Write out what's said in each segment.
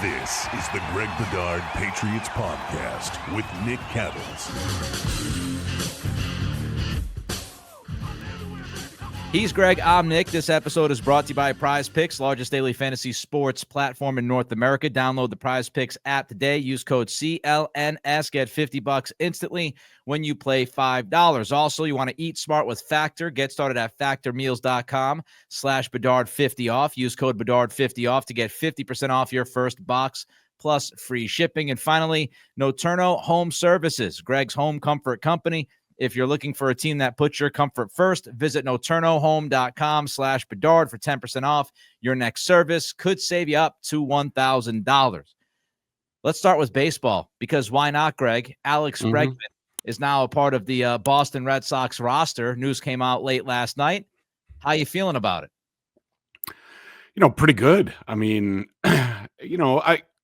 This is the Greg Bedard Patriots Podcast with Nick Cattles. He's Greg, I'm Nick. This episode is brought to you by Prize Picks, largest daily fantasy sports platform in North America. Download the Prize Picks app today. Use code CLNS. Get $50 instantly when you play $5. Also, you want to eat smart with Factor. Get started at factormeals.com/Bedard50 off. Use code Bedard50 off to get 50% off your first box plus free shipping. And finally, Noturno Home Services, Greg's home comfort company. If you're looking for a team that puts your comfort first, visit noturnohome.com/Bedard for 10% off. Your next service could save you up to $1,000. Let's start with baseball, because why not, Greg? Alex Bregman is now a part of the Boston Red Sox roster. News came out late last night. How you feeling about it? Pretty good. I mean,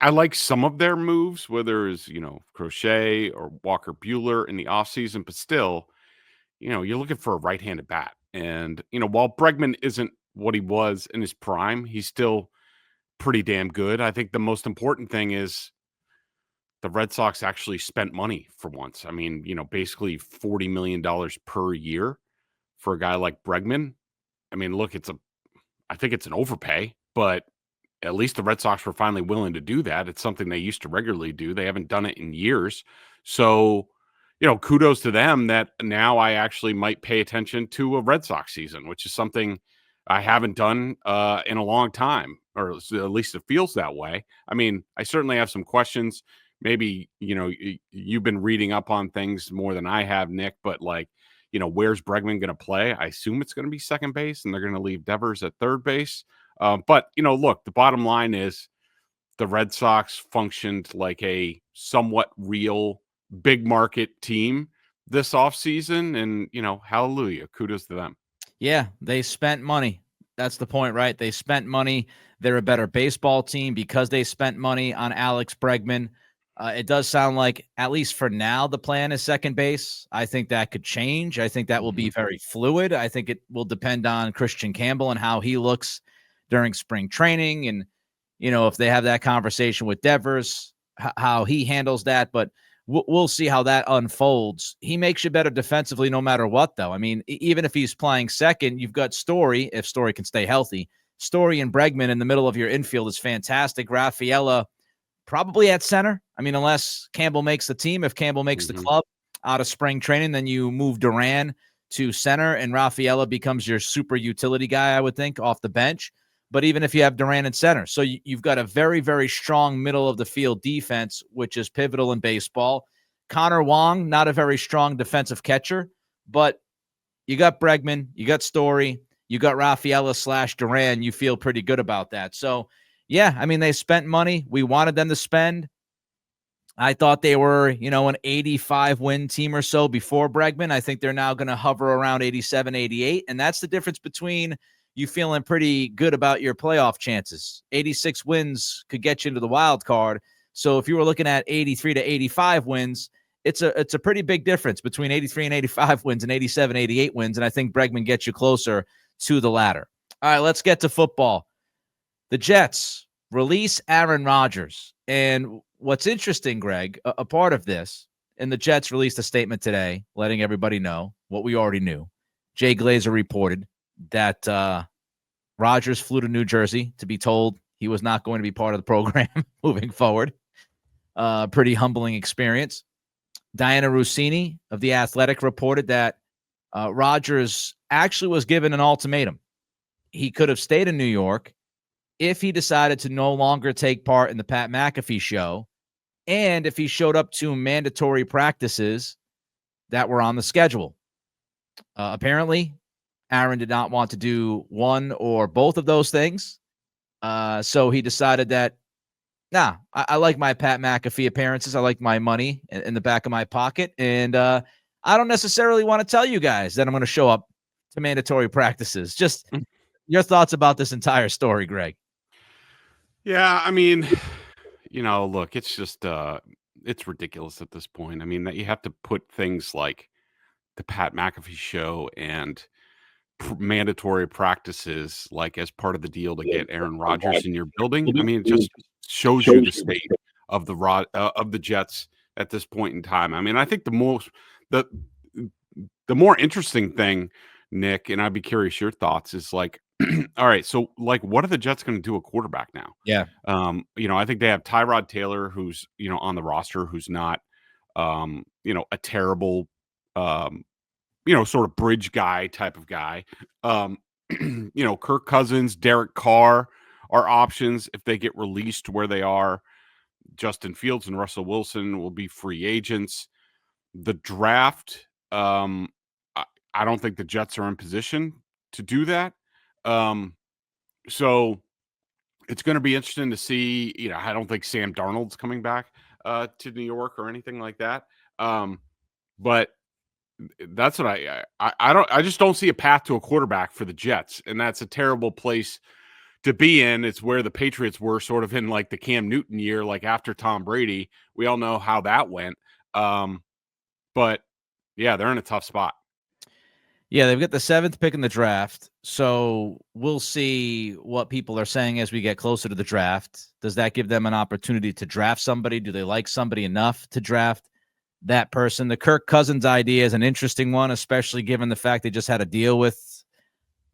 I like some of their moves, whether it's, Crochet or Walker Buehler in the offseason, but still, you're looking for a right-handed bat. And, while Bregman isn't what he was in his prime, he's still pretty damn good. I think the most important thing is the Red Sox actually spent money for once. I mean, basically $40 million per year for a guy like Bregman. I mean, look, I think it's an overpay, but at least the Red Sox were finally willing to do that. It's something they used to regularly do. They haven't done it in years. So, kudos to them that now I actually might pay attention to a Red Sox season, which is something I haven't done in a long time, or at least it feels that way. I mean, I certainly have some questions. Maybe, you've been reading up on things more than I have, Nick, but where's Bregman going to play? I assume it's going to be second base, and they're going to leave Devers at third base. But, look, the bottom line is the Red Sox functioned like a somewhat real big market team this offseason. And, hallelujah, kudos to them. Yeah, they spent money. That's the point, right? They spent money. They're a better baseball team because they spent money on Alex Bregman. It does sound like, at least for now, the plan is second base. I think that could change. I think that will be very fluid. I think it will depend on Christian Campbell and how he looks during spring training. And, if they have that conversation with Devers, how he handles that. But we'll see how that unfolds. He makes you better defensively no matter what, though. I mean, even if he's playing second, you've got Story, if Story can stay healthy. Story and Bregman in the middle of your infield is fantastic. Rafaela probably at center. I mean, unless Campbell makes the team. If Campbell makes the club out of spring training, then you move Duran to center and Rafaela becomes your super utility guy, I would think, off the bench. But even if you have Duran in center, so you've got a very, very strong middle of the field defense, which is pivotal in baseball. Connor Wong, not a very strong defensive catcher, but you got Bregman, you got Story, you got Rafaela / Duran. You feel pretty good about that. So, yeah, I mean, they spent money. We wanted them to spend. I thought they were, an 85-win team or so before Bregman. I think they're now going to hover around 87, 88. And that's the difference between you feeling pretty good about your playoff chances. 86 wins could get you into the wild card. So if you were looking at 83 to 85 wins, it's a pretty big difference between 83 and 85 wins and 87, 88 wins. And I think Bregman gets you closer to the latter. All right, let's get to football. The Jets release Aaron Rodgers. And what's interesting, Greg, a part of this, and the Jets released a statement today letting everybody know what we already knew. Jay Glazer reported that Rodgers flew to New Jersey to be told he was not going to be part of the program moving forward. Pretty humbling experience. Diana Rossini of The Athletic reported that Rodgers actually was given an ultimatum. He could have stayed in New York if he decided to no longer take part in the Pat McAfee show, and if he showed up to mandatory practices that were on the schedule. Apparently, Aaron did not want to do one or both of those things. So he decided that, I like my Pat McAfee appearances. I like my money in the back of my pocket. And I don't necessarily want to tell you guys that I'm going to show up to mandatory practices. Just your thoughts about this entire story, Greg. Yeah, I mean, look, it's just it's ridiculous at this point. I mean, that you have to put things like the Pat McAfee show and mandatory practices like as part of the deal to get Aaron Rodgers in your building. I mean, just shows you the state of the Jets at this point in time. I mean, I think the more interesting thing, Nick, and I'd be curious your thoughts, is like, all right, so like, what are the Jets going to do at quarterback now? Yeah. I think they have Tyrod Taylor, who's on the roster, who's not a terrible sort of bridge guy type of guy. Kirk Cousins, Derek Carr are options if they get released where they are. Justin Fields and Russell Wilson will be free agents. The draft, I don't think the Jets are in position to do that. So it's going to be interesting to see. I don't think Sam Darnold's coming back to New York or anything like that. But that's what I just don't see a path to a quarterback for the Jets, and that's a terrible place to be in. It's where the Patriots were sort of in like the Cam Newton year, like after Tom Brady. We all know how that went. But yeah, they're in a tough spot. Yeah, they've got the 7th pick in the draft, so we'll see what people are saying as we get closer to the draft. Does that give them an opportunity to draft somebody? Do they like somebody enough to draft that person? The Kirk Cousins idea is an interesting one, especially given the fact they just had to deal with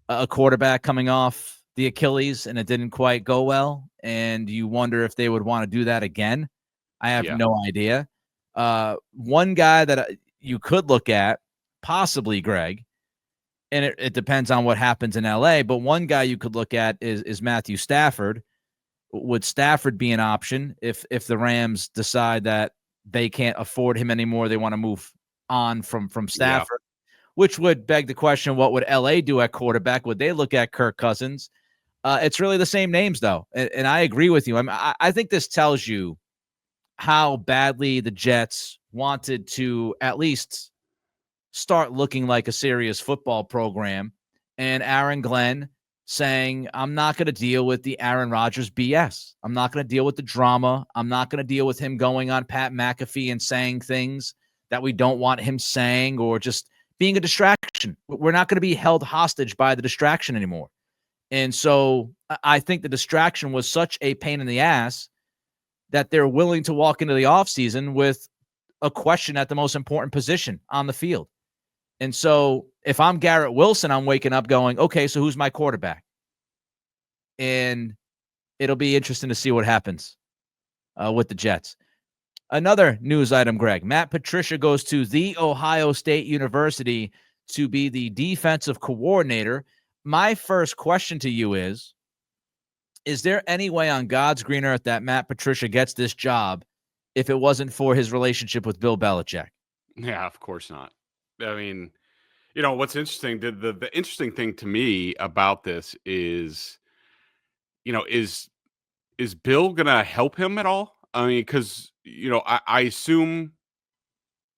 a quarterback coming off the Achilles and it didn't quite go well, and you wonder if they would want to do that again. I have no idea. One guy that you could look at, possibly Greg, and it depends on what happens in LA, but one guy you could look at is Matthew Stafford. Would Stafford be an option if the Rams decide that they can't afford him anymore, they want to move on from Stafford, which would beg the question, what would LA do at quarterback? Would they look at Kirk Cousins? It's really the same names, though, and I agree with you. I think this tells you how badly the Jets wanted to at least start looking like a serious football program, and Aaron Glenn saying, I'm not going to deal with the Aaron Rodgers BS. I'm not going to deal with the drama. I'm not going to deal with him going on Pat McAfee and saying things that we don't want him saying, or just being a distraction. We're not going to be held hostage by the distraction anymore. And so I think the distraction was such a pain in the ass that they're willing to walk into the offseason with a question at the most important position on the field. And so if I'm Garrett Wilson, I'm waking up going, okay, so who's my quarterback? And it'll be interesting to see what happens with the Jets. Another news item, Greg. Matt Patricia goes to The Ohio State University to be the defensive coordinator. My first question to you is there any way on God's green earth that Matt Patricia gets this job if it wasn't for his relationship with Bill Belichick? Yeah, of course not. I mean, what's interesting, the interesting thing to me about this is, is Bill going to help him at all? I mean, because, I assume,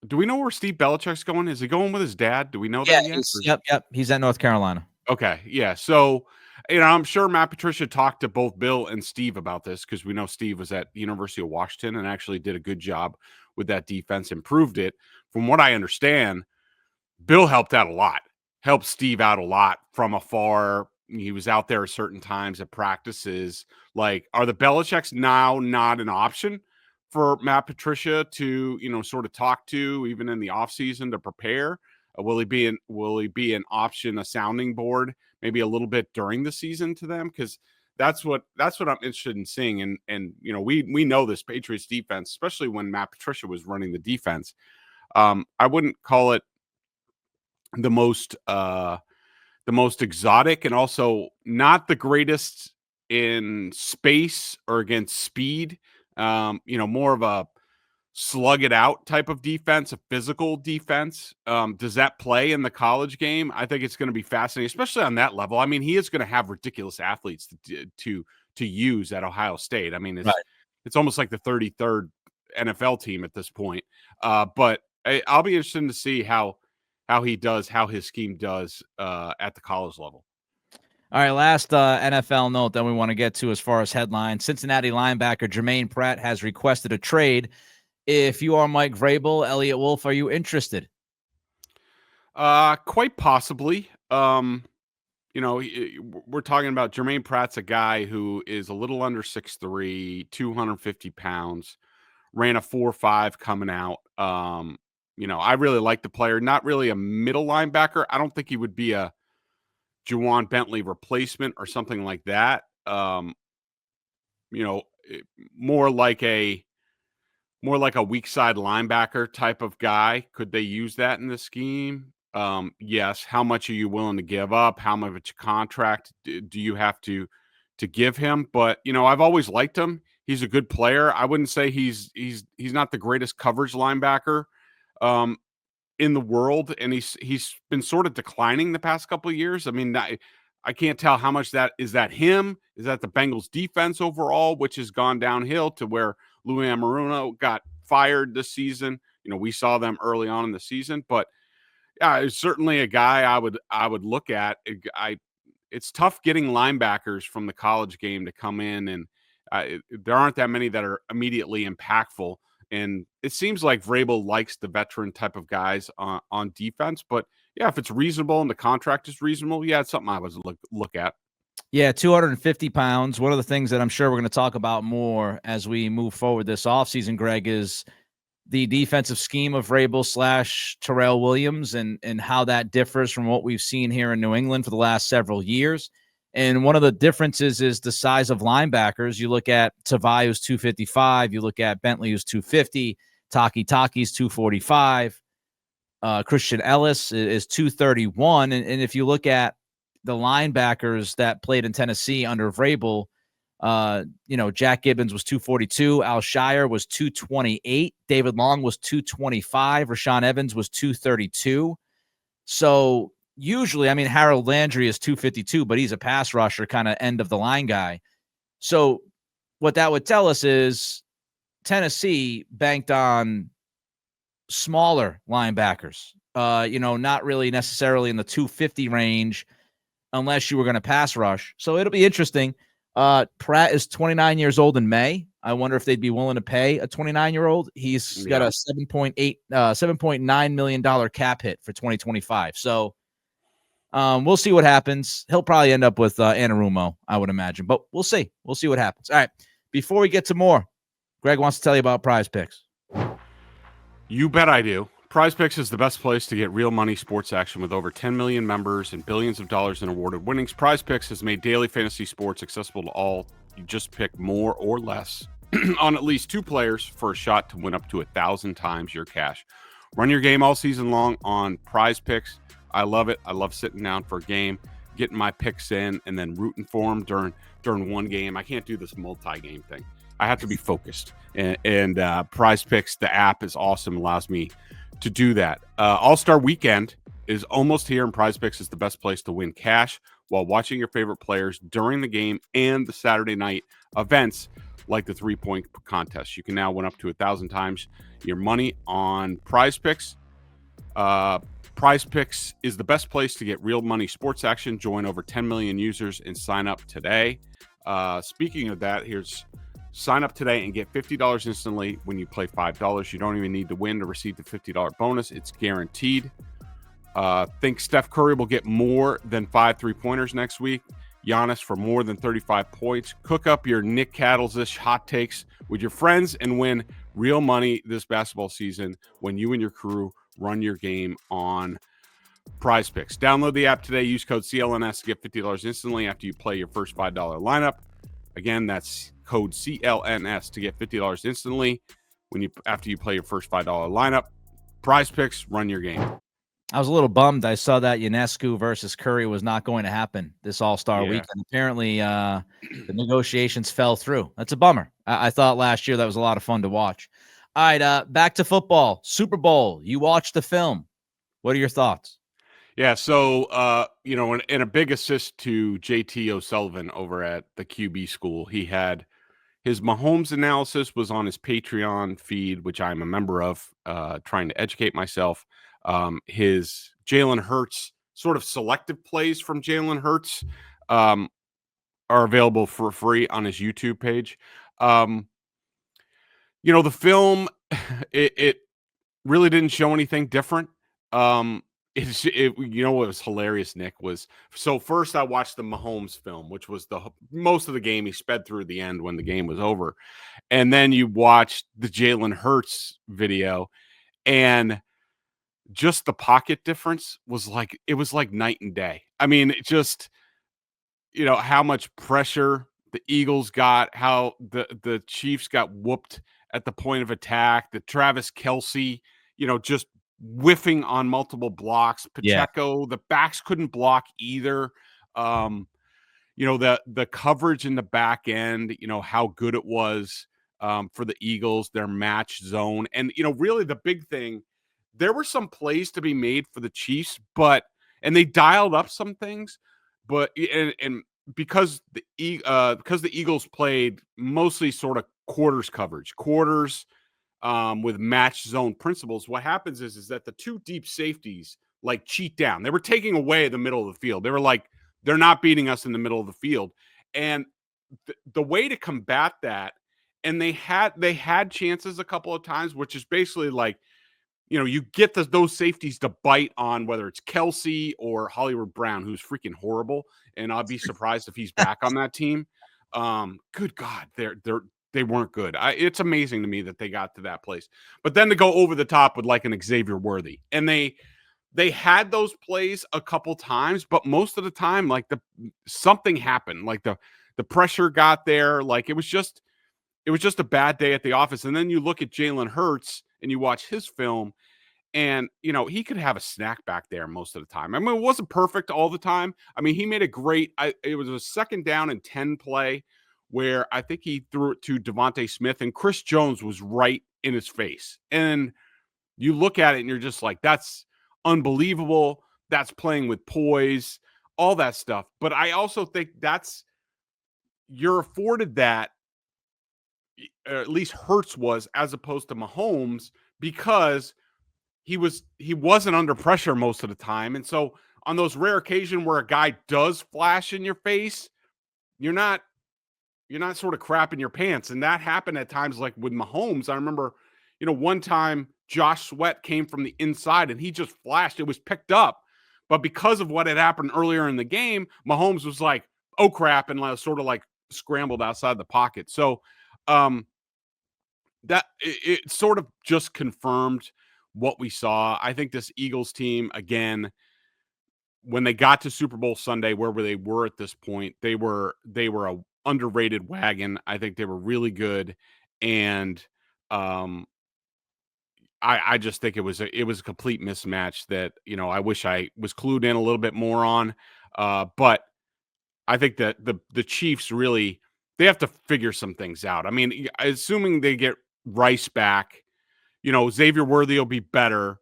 do we know where Steve Belichick's going? Is he going with his dad? Do we know that yet? Yep. He's at North Carolina. Okay. Yeah. So, I'm sure Matt Patricia talked to both Bill and Steve about this, because we know Steve was at the University of Washington and actually did a good job with that defense, improved it. From what I understand, Bill helped out a lot, helped Steve out a lot from afar. He was out there at certain times at practices. Like, are the Belichicks now not an option for Matt Patricia to, sort of talk to, even in the offseason, to prepare? Will he be an option, a sounding board, maybe a little bit during the season to them? Because that's what I'm interested in seeing. And we know this Patriots defense, especially when Matt Patricia was running the defense. I wouldn't call it the most exotic, and also not the greatest in space or against speed. More of a slug it out type of defense, a physical defense. Does that play in the college game? I think it's going to be fascinating, especially on that level. I mean, he is going to have ridiculous athletes to use at Ohio State. I mean, it's almost like the 33rd NFL team at this point. But I'll be interested to see how his scheme does at the college level. All right, last NFL note that we want to get to as far as headlines. Cincinnati linebacker Germaine Pratt has requested a trade. If you are Mike Vrabel, Elliot Wolf, are you interested? Quite possibly. we're talking about Germaine Pratt's a guy who is a little under 6'3", 250 pounds, ran a 4.5 coming out. I really like the player. Not really a middle linebacker. I don't think he would be a Juwan Bentley replacement or something like that. You know, more like a weak side linebacker type of guy. Could they use that in the scheme? Yes. How much are you willing to give up? How much contract do you have to give him? But I've always liked him. He's a good player. I wouldn't say he's not the greatest coverage linebacker in the world, and he's been sort of declining the past couple of years. I mean, I can't tell how much that is him. Is that the Bengals defense overall, which has gone downhill to where Louis Amaruno got fired this season. We saw them early on in the season, but yeah, it's certainly a guy I would look at. It's tough getting linebackers from the college game to come in, and there aren't that many that are immediately impactful. And it seems like Vrabel likes the veteran type of guys on defense. But yeah, if it's reasonable and the contract is reasonable, yeah, it's something I would look at. Yeah, 250 pounds. One of the things that I'm sure we're going to talk about more as we move forward this offseason, Greg, is the defensive scheme of Vrabel / Terrell Williams and how that differs from what we've seen here in New England for the last several years. And one of the differences is the size of linebackers. You look at Tavai, who's 255. You look at Bentley, who's 250. Taki's 245. Christian Ellis is 231. And if you look at the linebackers that played in Tennessee under Vrabel, Jack Gibbons was 242. Al Shire was 228. David Long was 225. Rashaan Evans was 232. So usually, I mean, Harold Landry is 252, but he's a pass rusher, kind of end of the line guy. So what that would tell us is Tennessee banked on smaller linebackers, not really necessarily in the 250 range unless you were going to pass rush. So it'll be interesting. Pratt is 29 years old in May. I wonder if they'd be willing to pay a 29-year-old. He's got a $7.9 million cap hit for 2025. So we'll see what happens. He'll probably end up with Anarumo, I would imagine, but we'll see. We'll see what happens. All right. Before we get to more, Greg wants to tell you about Prize Picks. You bet I do. Prize Picks is the best place to get real money sports action with over 10 million members and billions of dollars in awarded winnings. Prize Picks has made daily fantasy sports accessible to all. You just pick more or less on at least two players for a shot to win up to 1,000 times your cash. Run your game all season long on Prize Picks. I love it. I love sitting down for a game, getting my picks in, and then rooting for them during one game. I can't do this multi-game thing. I have to be focused. And Prize Picks, the app, is awesome. Allows me to do that. All-Star Weekend is almost here, and Prize Picks is the best place to win cash while watching your favorite players during the game and the Saturday night events like the three-point contest. You can now win up to 1,000 times your money on Prize Picks. Prize Picks is the best place to get real money sports action. Join over 10 million users and sign up today. Speaking of that, here's sign up today and get $50 instantly when you play $5. You don't even need to win to receive the $50 bonus. It's guaranteed. Think Steph Curry will get more than 5 3-pointers next week. Giannis for more than 35 points. Cook up your Nick Cattles-ish hot takes with your friends and win real money this basketball season when you and your crew run your game on Prize Picks. Download the app today. Use code CLNS to get $50 instantly after you play your first $5 lineup. Again, that's code CLNS to get $50 instantly after you play your first $5 lineup. Prize Picks, run your game. I was a little bummed. I saw that Ionescu versus Curry was not going to happen this All-Star weekend. Apparently, the negotiations fell through. That's a bummer. I thought last year that was a lot of fun to watch. All right, back to football. Super Bowl. You watched the film. What are your thoughts? Yeah, so, in a big assist to JT O'Sullivan over at the QB school, he had his Mahomes analysis was on his Patreon feed, which I'm a member of, trying to educate myself. His Jalen Hurts sort of selective plays from Jalen Hurts are available for free on his YouTube page. The film, it really didn't show anything different. you know what was hilarious, Nick, was so first I watched the Mahomes film, which was most of the game. He sped through the end when the game was over. And then you watched the Jalen Hurts video, and just the pocket difference was like, it was like night and day. I mean, it just, how much pressure the Eagles got, how the Chiefs got whooped at the point of attack, the Travis Kelce, just whiffing on multiple blocks. Yeah. Pacheco, the backs couldn't block either. The coverage in the back end, how good it was for the Eagles, their match zone. And, really the big thing, there were some plays to be made for the Chiefs, and they dialed up some things, but because the Eagles played mostly sort of quarters coverage, with match zone principles, what happens is that the two deep safeties like cheat down. They were taking away the middle of the field. They were like, they're not beating us in the middle of the field. And the way to combat that, and they had chances a couple of times, which is basically like, you get those safeties to bite on whether it's Kelce or Hollywood Brown, who's freaking horrible. And I'll be surprised if he's back on that team. Good God, they weren't good. It's amazing to me that they got to that place. But then to go over the top with like an Xavier Worthy, and they had those plays a couple times, but most of the time, like something happened, like the pressure got there. Like it was just a bad day at the office. And then you look at Jalen Hurts and you watch his film, and he could have a snack back there most of the time. I mean, it wasn't perfect all the time. I mean, he made it was a 2nd down and 10 play where I think he threw it to Devontae Smith, and Chris Jones was right in his face. And you look at it and you're just like, that's unbelievable. That's playing with poise, all that stuff. But I also think you're afforded that, or at least Hurts was, as opposed to Mahomes, because he wasn't under pressure most of the time. And so on those rare occasions where a guy does flash in your face, you're not sort of crapping your pants. And that happened at times, like with Mahomes. I remember, one time Josh Sweat came from the inside and he just flashed. It was picked up. But because of what had happened earlier in the game, Mahomes was like, oh crap, and sort of like scrambled outside the pocket. So that it sort of just confirmed what we saw. I think this Eagles team, again, when they got to Super Bowl Sunday, where they were at this point, they were a underrated wagon. I think they were really good, and I just think it was a complete mismatch that I wish I was clued in a little bit more on. But I think that the Chiefs really, they have to figure some things out. I mean, assuming they get Rice back, Xavier Worthy will be better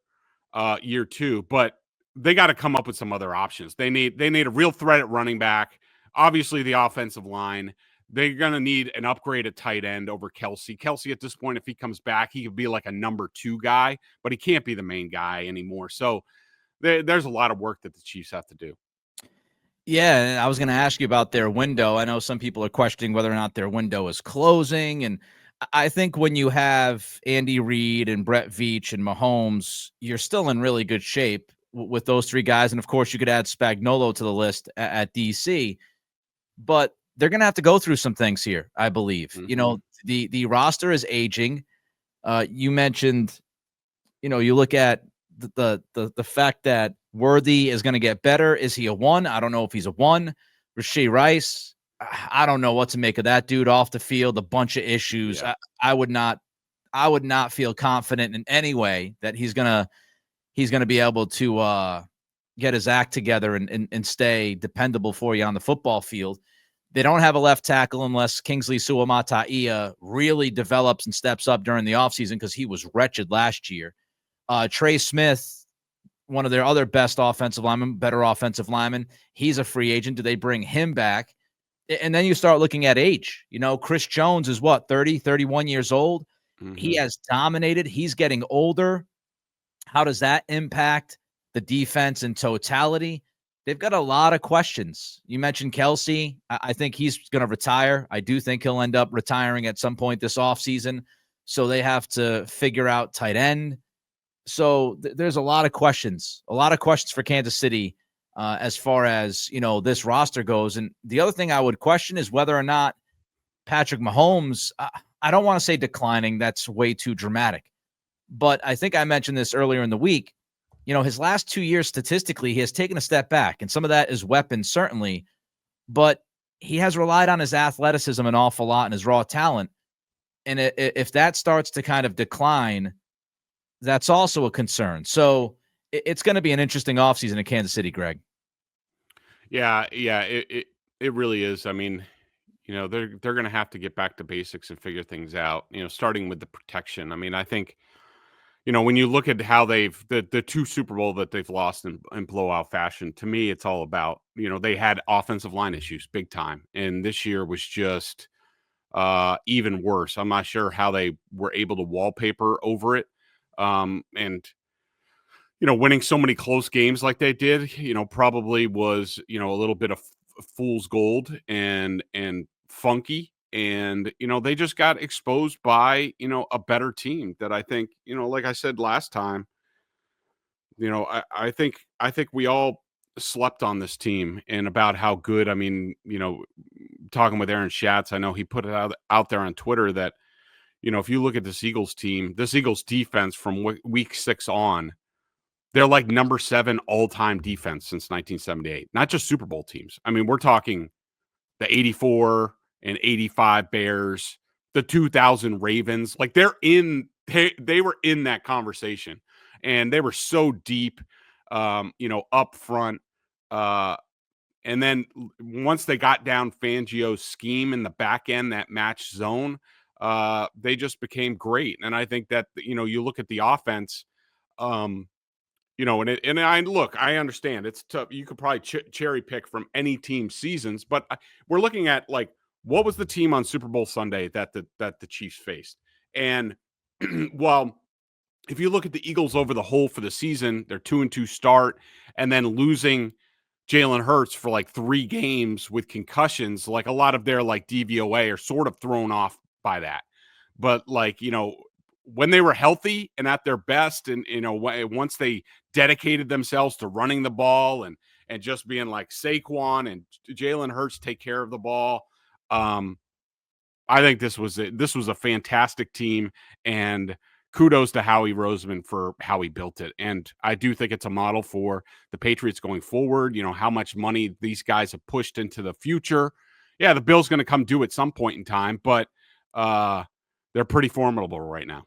year 2, but they got to come up with some other options. They need a real threat at running back. Obviously, the offensive line. They're going to need an upgrade at tight end over Kelce. Kelce, at this point, if he comes back, he could be like a number 2 guy, but he can't be the main guy anymore. So there's a lot of work that the Chiefs have to do. Yeah, and I was going to ask you about their window. I know some people are questioning whether or not their window is closing, and I think when you have Andy Reid and Brett Veach and Mahomes, you're still in really good shape with those 3 guys. And of course, you could add Spagnuolo to the list at DC, but they're going to have to go through some things here, I believe. Mm-hmm. The roster is aging. You mentioned, you look at the fact that Worthy is going to get better. Is he a 1? I don't know if he's a 1. Rashee Rice, I don't know what to make of that dude off the field. A bunch of issues. Yeah. I would not feel confident in any way that he's gonna be able to get his act together and stay dependable for you on the football field. They don't have a left tackle unless Kingsley Suamataia really develops and steps up during the offseason, because he was wretched last year. Trey Smith, one of their other better offensive linemen, he's a free agent. Do they bring him back? And then you start looking at age. Chris Jones is 30, 31 years old. Mm-hmm. He has dominated. He's getting older. How does that impact the defense in totality? They've got a lot of questions. You mentioned Kelce. I think he's going to retire. I do think he'll end up retiring at some point this offseason. So they have to figure out tight end. So there's a lot of questions for Kansas City as far as, this roster goes. And the other thing I would question is whether or not Patrick Mahomes, I don't want to say declining. That's way too dramatic. But I think I mentioned this earlier in the week. His last 2 years, statistically, he has taken a step back. And some of that is weapons, certainly. But he has relied on his athleticism an awful lot and his raw talent. And if that starts to kind of decline, that's also a concern. So it's going to be an interesting offseason in Kansas City, Greg. Yeah, it really is. I mean, they're going to have to get back to basics and figure things out. Starting with the protection. I mean, I think, when you look at how the 2 Super Bowl that they've lost in blowout fashion, to me, it's all about, they had offensive line issues big time, and this year was just even worse. I'm not sure how they were able to wallpaper over it. And winning so many close games like they did, probably was, a little bit of fool's gold and funky. And, they just got exposed by, a better team that I think, like I said last time, I think we all slept on this team and about how good. I mean, talking with Aaron Schatz, I know he put it out there on Twitter that, if you look at this Eagles team, this Eagles defense from week 6 on, they're like number 7 all-time defense since 1978. Not just Super Bowl teams. I mean, we're talking the 84 and 85 Bears, the 2000 Ravens. Like they were in that conversation, and they were so deep, up front. And then once they got down Fangio's scheme in the back end, that match zone, they just became great. And I think that, you look at the offense, I understand it's tough. You could probably cherry pick from any team's seasons, but we're looking at like, what was the team on Super Bowl Sunday that the Chiefs faced? And well, if you look at the Eagles over the whole for the season, they're 2-2 start, and then losing Jalen Hurts for like 3 games with concussions. Like a lot of their like DVOA are sort of thrown off by that. But like, when they were healthy and at their best, and once they dedicated themselves to running the ball and just being like Saquon and Jalen Hurts take care of the ball, I think this was a fantastic team, and kudos to Howie Roseman for how he built it. And I do think it's a model for the Patriots going forward. How much money these guys have pushed into the future. Yeah, the bill's going to come due at some point in time, but they're pretty formidable right now.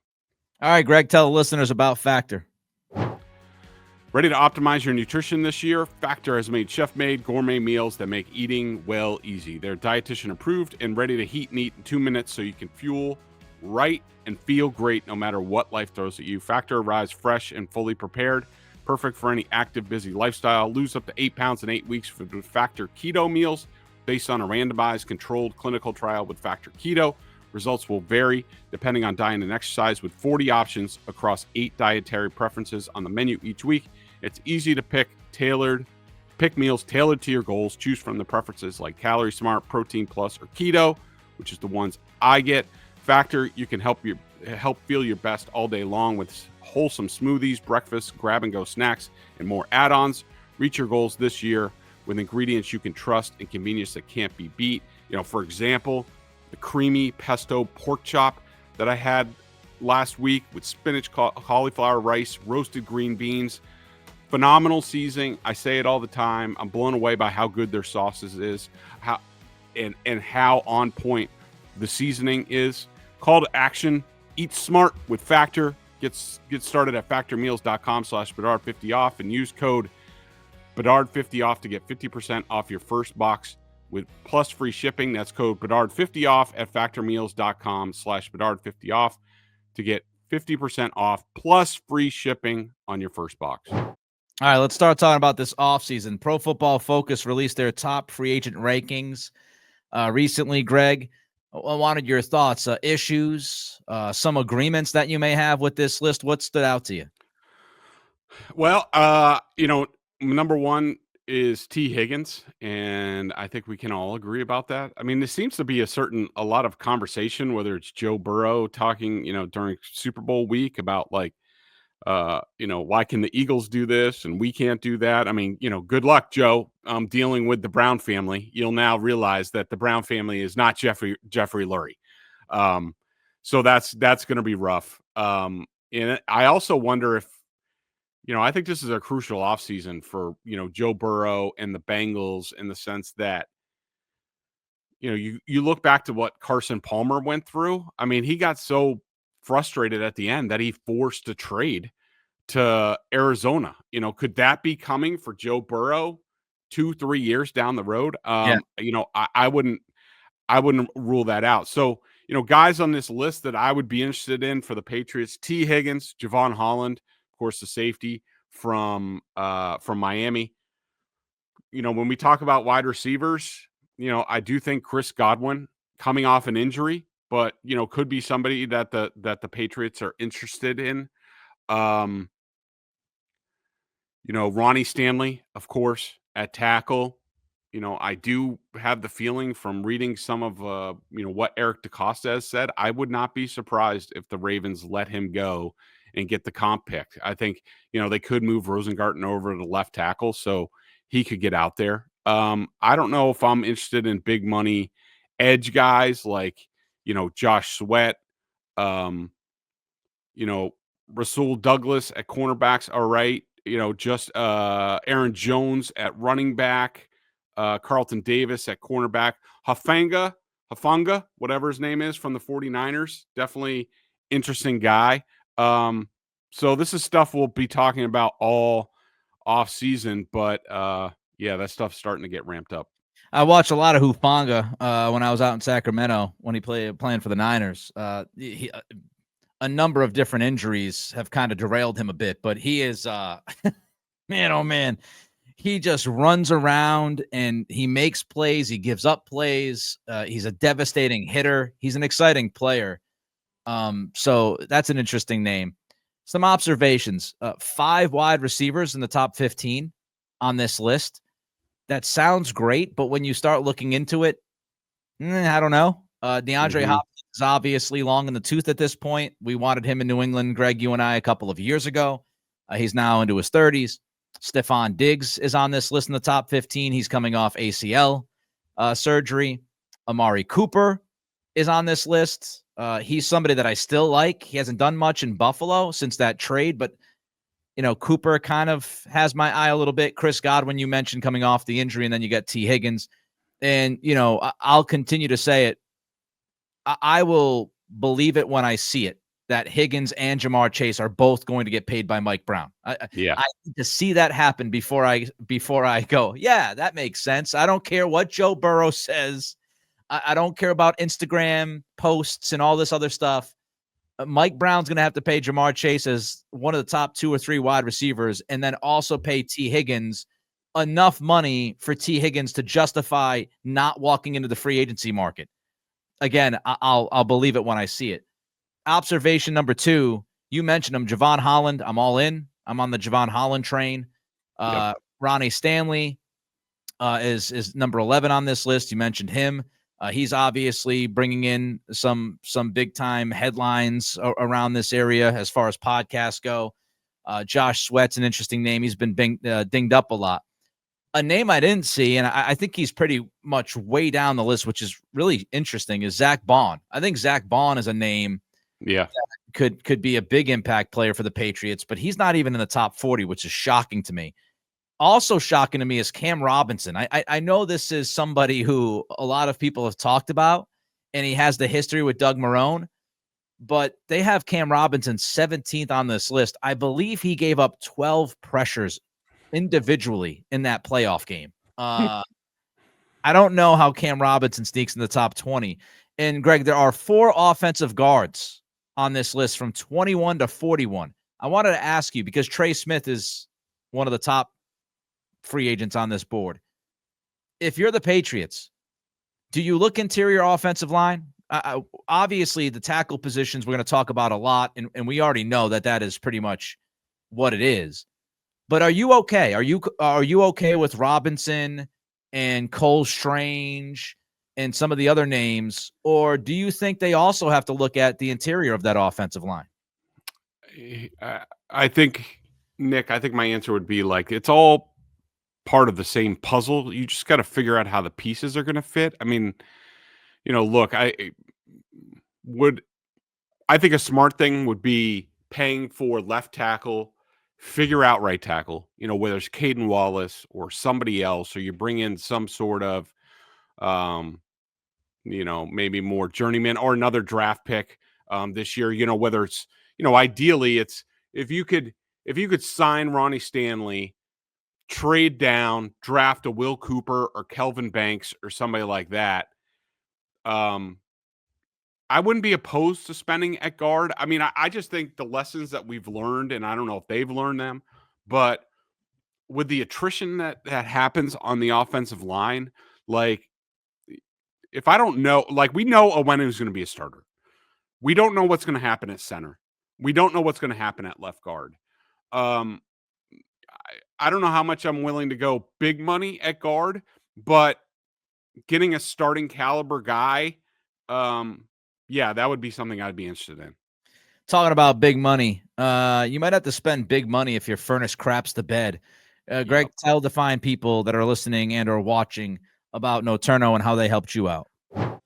All right, Greg, tell the listeners about Factor. Ready to optimize your nutrition this year? Factor has made chef-made gourmet meals that make eating well easy. They're dietitian approved and ready to heat and eat in 2 minutes so you can fuel right and feel great no matter what life throws at you. Factor arrives fresh and fully prepared, perfect for any active, busy lifestyle. Lose up to 8 pounds in 8 weeks with Factor Keto meals based on a randomized, controlled clinical trial with Factor Keto. Results will vary depending on diet and exercise, with 40 options across 8 dietary preferences on the menu each week. It's easy to pick meals tailored to your goals. Choose from the preferences like Calorie Smart, Protein Plus, or Keto, which is the ones I get. Factor, you can help feel your best all day long with wholesome smoothies, breakfast, grab-and-go snacks, and more add-ons. Reach your goals this year with ingredients you can trust and convenience that can't be beat. For example, the creamy pesto pork chop that I had last week with spinach, cauliflower rice, roasted green beans. Phenomenal seasoning. I say it all the time. I'm blown away by how good their sauces is, how on point the seasoning is. Call to action: eat smart with Factor. Get started at factormeals.com/Bedard50 off and use code Bedard50 off to get 50% off your first box with plus free shipping. That's code Bedard50 off at factormeals.com/Bedard50 off to get 50% off plus free shipping on your first box. All right, let's start talking about this offseason. Pro Football Focus released their top free agent rankings recently. Greg, I wanted your thoughts, issues, some agreements that you may have with this list. What stood out to you? Well, number one is T. Higgins, and I think we can all agree about that. I mean, there seems to be a lot of conversation, whether it's Joe Burrow talking, during Super Bowl week about like, why can the Eagles do this and we can't do that? I mean, good luck, Joe, dealing with the Brown family. You'll now realize that the Brown family is not Jeffrey Lurie. So that's going to be rough. And I also wonder if, I think this is a crucial offseason for, Joe Burrow and the Bengals in the sense that, you look back to what Carson Palmer went through. I mean, he got so frustrated at the end that he forced a trade to Arizona. Could that be coming for Joe Burrow 2-3 years down the road? Yeah. I wouldn't rule that out. So, guys on this list that I would be interested in for the Patriots: T. Higgins, Javon Holland, of course, the safety from Miami. When we talk about wide receivers, I do think Chris Godwin coming off an injury, but could be somebody that the Patriots are interested in. Ronnie Stanley, of course, at tackle. I do have the feeling from reading some of what Eric DeCosta has said, I would not be surprised if the Ravens let him go and get the comp pick. I think, they could move Rosengarten over to left tackle so he could get out there. I don't know if I'm interested in big money edge guys like, Josh Sweat, Rasul Douglas at cornerbacks. All right. Just Aaron Jones at running back, Carlton Davis at cornerback, Hafanga, whatever his name is, from the 49ers. Definitely interesting guy. So this is stuff we'll be talking about all off season, but yeah, that stuff's starting to get ramped up. I watched a lot of Hufanga when I was out in Sacramento when he playing for the Niners. A number of different injuries have kind of derailed him a bit, but he is, man, oh man, he just runs around and he makes plays. He gives up plays. He's a devastating hitter. He's an exciting player. So that's an interesting name. Some observations, 5 wide receivers in the top 15 on this list. That sounds great, but when you start looking into it, I don't know. DeAndre Hopkins is obviously long in the tooth at this point. We wanted him in New England, Greg, you and I, a couple of years ago. He's now into his 30s. Stephon Diggs is on this list in the top 15. He's coming off ACL surgery. Amari Cooper is on this list. He's somebody that I still like. He hasn't done much in Buffalo since that trade, but Cooper kind of has my eye a little bit. Chris Godwin, you mentioned, coming off the injury, and then you got T. Higgins. And, I'll continue to say it. I will believe it when I see it, that Higgins and Jamar Chase are both going to get paid by Mike Brown. I need to see that happen before I go, yeah, that makes sense. I don't care what Joe Burrow says. I don't care about Instagram posts and all this other stuff. Mike Brown's going to have to pay Jamar Chase as one of the top 2 or 3 wide receivers, and then also pay T. Higgins enough money for T. Higgins to justify not walking into the free agency market. Again, I'll believe it when I see it. Observation number 2, you mentioned him, Javon Holland. I'm all in. I'm on the Javon Holland train. Yep. Ronnie Stanley is number 11 on this list. You mentioned him. He's obviously bringing in some big time headlines around this area as far as podcasts go. Josh Sweat's an interesting name. He's been dinged up a lot. A name I didn't see, and I think he's pretty much way down the list, which is really interesting, is Zach Bond. I think Zach Bond is a name that could be a big impact player for the Patriots, but he's not even in the top 40, which is shocking to me. Also shocking to me is Cam Robinson. I know this is somebody who a lot of people have talked about, and he has the history with Doug Marrone, but they have Cam Robinson 17th on this list. I believe he gave up 12 pressures individually in that playoff game. I don't know how Cam Robinson sneaks in the top 20. And Greg, there are 4 offensive guards on this list from 21 to 41. I wanted to ask you, because Trey Smith is one of the top free agents on this board. If you're the Patriots, do you look interior offensive line? Obviously, the tackle positions we're going to talk about a lot, and we already know that is pretty much what it is. But are you okay? Are you okay with Robinson and Cole Strange and some of the other names, or do you think they also have to look at the interior of that offensive line? I think, Nick, I think my answer would be like, it's all part of the same puzzle. You just got to figure out how the pieces are going to fit. I mean, look, would, I think a smart thing would be paying for left tackle, figure out right tackle, whether it's Caden Wallace or somebody else, or you bring in some sort of, um, maybe more journeyman or another draft pick this year, whether it's, ideally it's if you could sign Ronnie Stanley, trade down, draft a Will Cooper or Kelvin Banks or somebody like that. I wouldn't be opposed to spending at guard. I mean, I just think the lessons that we've learned, and I don't know if they've learned them, but with the attrition that happens on the offensive line, like if I don't know, like we know Owenu is going to be a starter. We don't know what's going to happen at center. We don't know what's going to happen at left guard. Um, I don't know how much I'm willing to go big money at guard, but getting a starting caliber guy, yeah, that would be something I'd be interested in. Talking about big money, you might have to spend big money if your furnace craps the bed. Greg, tell the fine people that are listening and or watching about Noturno and how they helped you out.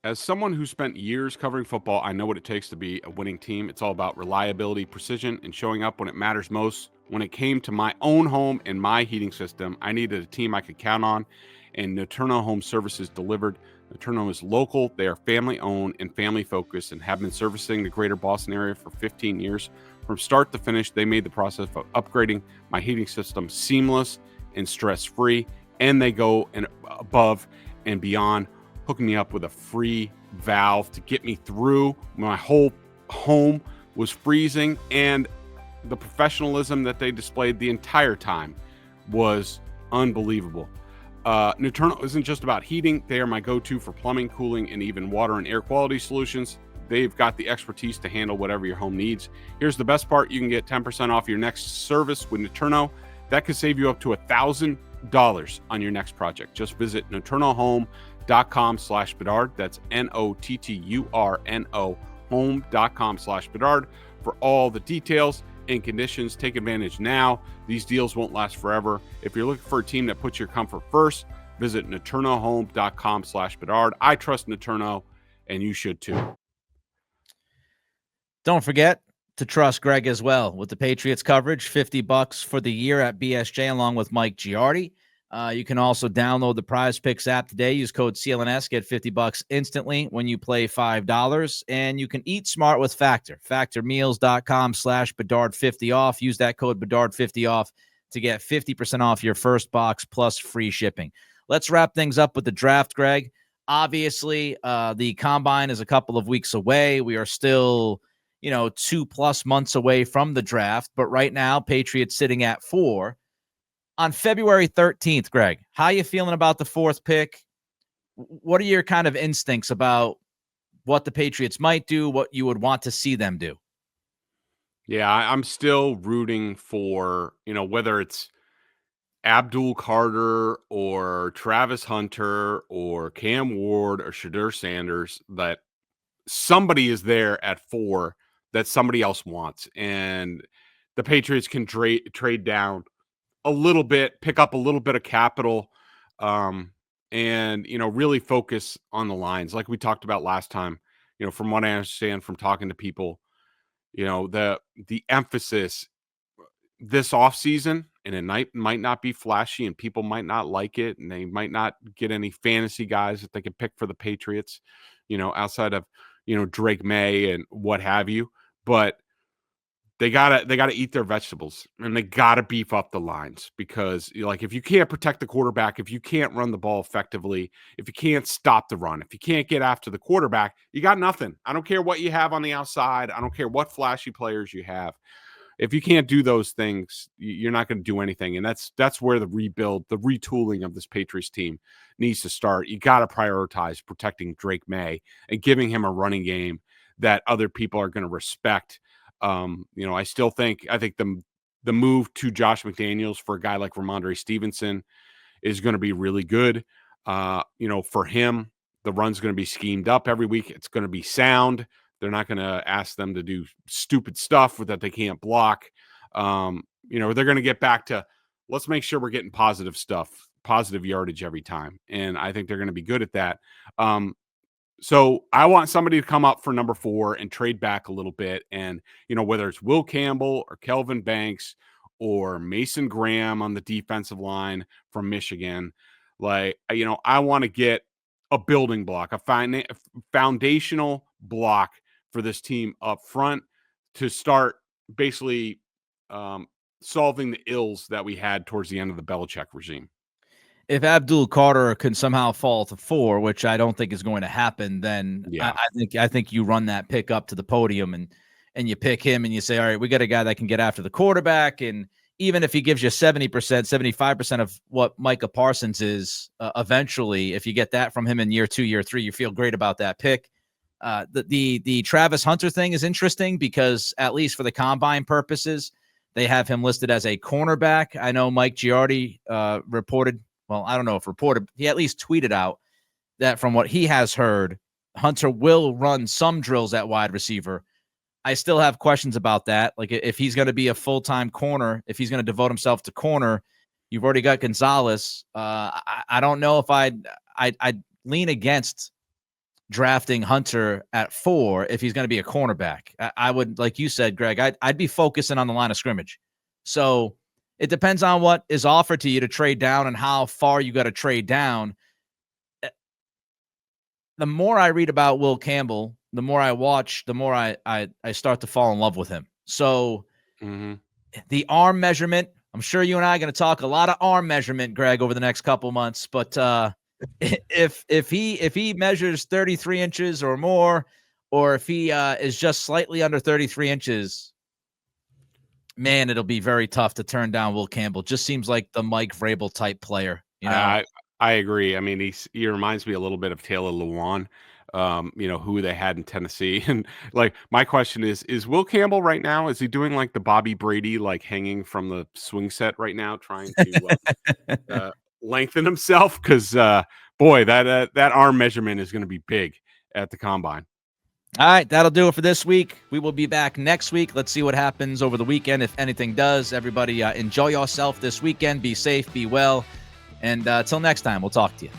As someone who spent years covering football, I know what it takes to be a winning team. It's all about reliability, precision, and showing up when it matters most. When it came to my own home and my heating system, I needed a team I could count on, and Noturno Home Services delivered. Noturno is local. They are family-owned and family-focused and have been servicing the greater Boston area for 15 years. From start to finish, they made the process of upgrading my heating system seamless and stress-free, and they go above and beyond, hooking me up with a free valve to get me through. My whole home was freezing, and the professionalism that they displayed the entire time was unbelievable. Noturno isn't just about heating. They are my go-to for plumbing, cooling, and even water and air quality solutions. They've got the expertise to handle whatever your home needs. Here's the best part. You can get 10% off your next service with Noturno. That could save you up to $1,000 on your next project. Just visit noturnohome.com/Bedard. That's NOTTURNO home.com/Bedard for all the details and conditions. Take advantage now. These deals won't last forever. If you're looking for a team that puts your comfort first, visit noturnohome.com/Bedard. I trust Noturno, and you should too. Don't forget to trust Greg as well with the Patriots coverage, $50 for the year at BSJ, along with Mike Giardi. You can also download the Prize Picks app today. Use code CLNS, get $50 instantly when you play $5. And you can eat smart with Factor. Factormeals.com/Bedard50 off. Use that code Bedard50 off to get 50% off your first box plus free shipping. Let's wrap things up with the draft, Greg. Obviously, the combine is a couple of weeks away. We are still 2+ months away from the draft. But right now, Patriots sitting at 4. On February 13th, Greg, how are you feeling about the 4th pick? What are your kind of instincts about what the Patriots might do, what you would want to see them do? Yeah, I'm still rooting for, whether it's Abdul Carter or Travis Hunter or Cam Ward or Shadur Sanders, that somebody is there at 4 that somebody else wants. And the Patriots can trade down a little bit, pick up a little bit of capital, and really focus on the lines like we talked about last time. From what I understand from talking to people, the emphasis this offseason, and it might not be flashy and people might not like it, and they might not get any fantasy guys that they can pick for the Patriots, outside of Drake May and what have you, but they gotta eat their vegetables, and they gotta beef up the lines, because if you can't protect the quarterback, if you can't run the ball effectively, if you can't stop the run, if you can't get after the quarterback, you got nothing. I don't care what you have on the outside. I don't care what flashy players you have. If you can't do those things, you're not going to do anything. And that's where the rebuild, the retooling of this Patriots team needs to start. You got to prioritize protecting Drake May and giving him a running game that other people are going to respect. I think the move to Josh McDaniels for a guy like Ramondre Stevenson is going to be really good. For him, the run's going to be schemed up every week. It's going to be sound. They're not going to ask them to do stupid stuff that they can't block. They're going to get back to, let's make sure we're getting positive stuff, positive yardage every time. And I think they're going to be good at that. So I want somebody to come up for number 4 and trade back a little bit. And, whether it's Will Campbell or Kelvin Banks or Mason Graham on the defensive line from Michigan, I want to get a building block, a foundational block for this team up front to start basically solving the ills that we had towards the end of the Belichick regime. If Abdul Carter can somehow fall to 4, which I don't think is going to happen, then I think you run that pick up to the podium and you pick him and you say, all right, we got a guy that can get after the quarterback. And even if he gives you 70%, 75% of what Micah Parsons is eventually, if you get that from him in year 2, year 3, you feel great about that pick. The Travis Hunter thing is interesting because at least for the combine purposes, they have him listed as a cornerback. I know Mike Giardi reported, well, I don't know if reported, he at least tweeted out that from what he has heard, Hunter will run some drills at wide receiver. I still have questions about that. Like if he's going to be a full-time corner, if he's going to devote himself to corner, you've already got Gonzalez. I don't know if I'd lean against drafting Hunter at 4 if he's going to be a cornerback. I would, like you said, Greg, I'd be focusing on the line of scrimmage. So it depends on what is offered to you to trade down and how far you got to trade down. The more I read about Will Campbell, the more I watch, the more I start to fall in love with him. So the arm measurement, I'm sure you and I are going to talk a lot of arm measurement, Greg, over the next couple months. But if he measures 33 inches or more, or if he is just slightly under 33 inches, man, it'll be very tough to turn down Will Campbell. Just seems like the Mike Vrabel type player. I agree. I mean, he reminds me a little bit of Taylor Lewan, who they had in Tennessee. And my question is Will Campbell right now, is he doing like the Bobby Brady, like hanging from the swing set right now, trying to lengthen himself? Because boy, that arm measurement is going to be big at the combine. All right, that'll do it for this week. We will be back next week. Let's see what happens over the weekend, if anything does. Everybody enjoy yourself this weekend. Be safe, be well. And until next time, we'll talk to you.